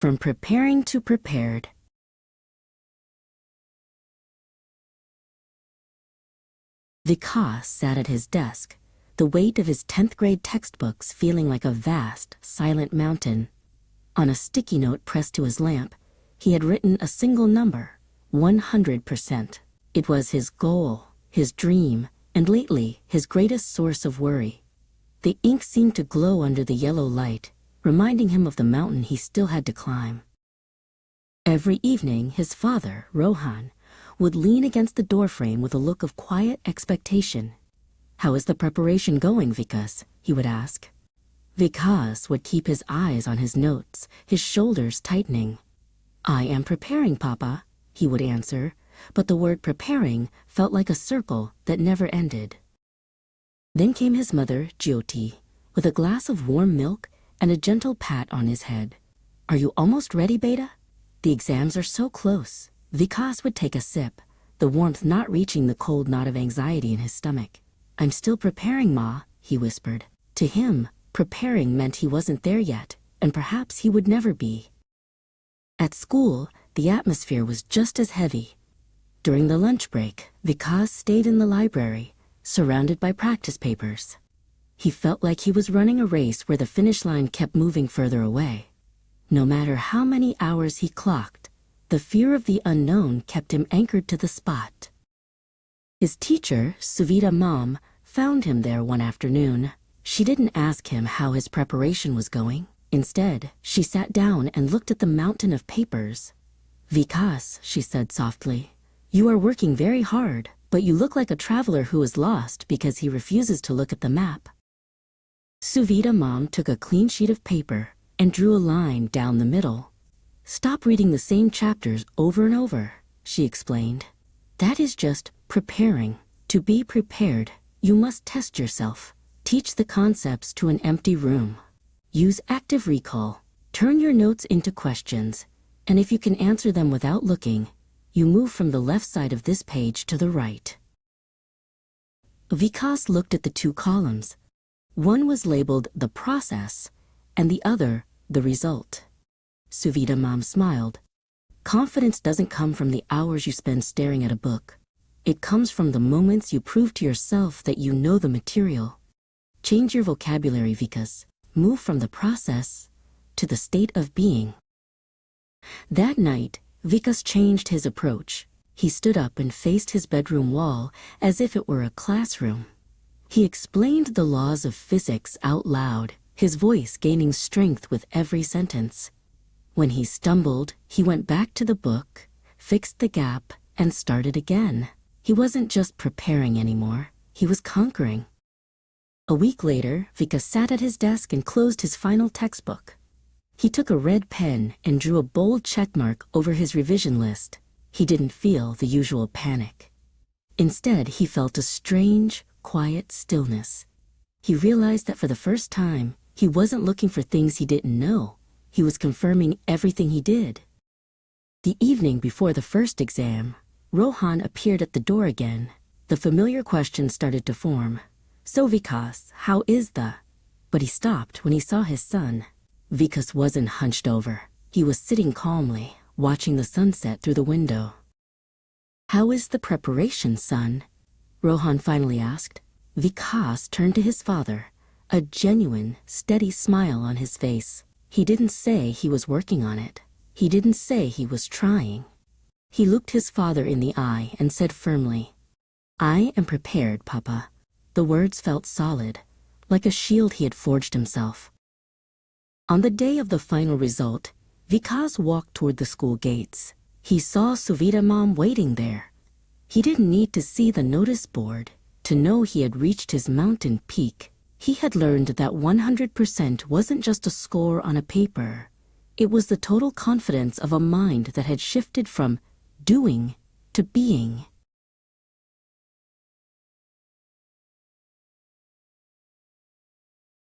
From preparing to prepared. Vikaas sat at his desk, the weight of his 10th grade textbooks feeling like a vast, silent mountain. On a sticky note pressed to his lamp, he had written a single number, 100%. It was his goal, his dream, and lately his greatest source of worry. The ink seemed to glow under the yellow light, reminding him of the mountain he still had to climb. Every evening, his father, Rohan, would lean against the doorframe with a look of quiet expectation. "How is the preparation going, Vikaas?" he would ask. Vikaas would keep his eyes on his notes, his shoulders tightening. "I am preparing, Papa," he would answer, but the word preparing felt like a circle that never ended. Then came his mother, Jyoti, with a glass of warm milk and a gentle pat on his head. "Are you almost ready, Beta? The exams are so close." Vikaas would take a sip, the warmth not reaching the cold knot of anxiety in his stomach. "I'm still preparing, Ma," he whispered. To him, preparing meant he wasn't there yet, and perhaps he would never be. At school, the atmosphere was just as heavy. During the lunch break, Vikaas stayed in the library, surrounded by practice papers. He felt like he was running a race where the finish line kept moving further away. No matter how many hours he clocked, the fear of the unknown kept him anchored to the spot. His teacher, Suvidha Mom, found him there one afternoon. She didn't ask him how his preparation was going. Instead, she sat down and looked at the mountain of papers. "Vikaas," she said softly, "you are working very hard, but you look like a traveler who is lost because he refuses to look at the map." Suvidha Mom took a clean sheet of paper and drew a line down the middle. "Stop reading the same chapters over and over," she explained. "That is just preparing. To be prepared, you must test yourself. Teach the concepts to an empty room. Use active recall. Turn your notes into questions, and if you can answer them without looking, you move from the left side of this page to the right." Vikaas looked at the two columns. One was labeled the process, and the other the result. Suvidha Mom smiled. "Confidence doesn't come from the hours you spend staring at a book. It comes from the moments you prove to yourself that you know the material. Change your vocabulary, Vikaas. Move from the process to the state of being." That night, Vikaas changed his approach. He stood up and faced his bedroom wall as if it were a classroom. He explained the laws of physics out loud, his voice gaining strength with every sentence. When he stumbled, he went back to the book, fixed the gap, and started again. He wasn't just preparing anymore, he was conquering. A week later, Vikaas sat at his desk and closed his final textbook. He took a red pen and drew a bold checkmark over his revision list. He didn't feel the usual panic. Instead, he felt a strange, quiet stillness. He realized that for the first time, he wasn't looking for things he didn't know. He was confirming everything he did. The evening before the first exam, Rohan appeared at the door again. The familiar questions started to form. "So Vikaas, how is the—" But he stopped when he saw his son. Vikaas wasn't hunched over. He was sitting calmly, watching the sunset through the window. "How is the preparation, son?" Rohan finally asked. Vikaas turned to his father, a genuine, steady smile on his face. He didn't say he was working on it. He didn't say he was trying. He looked his father in the eye and said firmly, "I am prepared, Papa." The words felt solid, like a shield he had forged himself. On the day of the final result, Vikaas walked toward the school gates. He saw Suvidha Mom waiting there. He didn't need to see the notice board to know he had reached his mountain peak. He had learned that 100% wasn't just a score on a paper. It was the total confidence of a mind that had shifted from doing to being.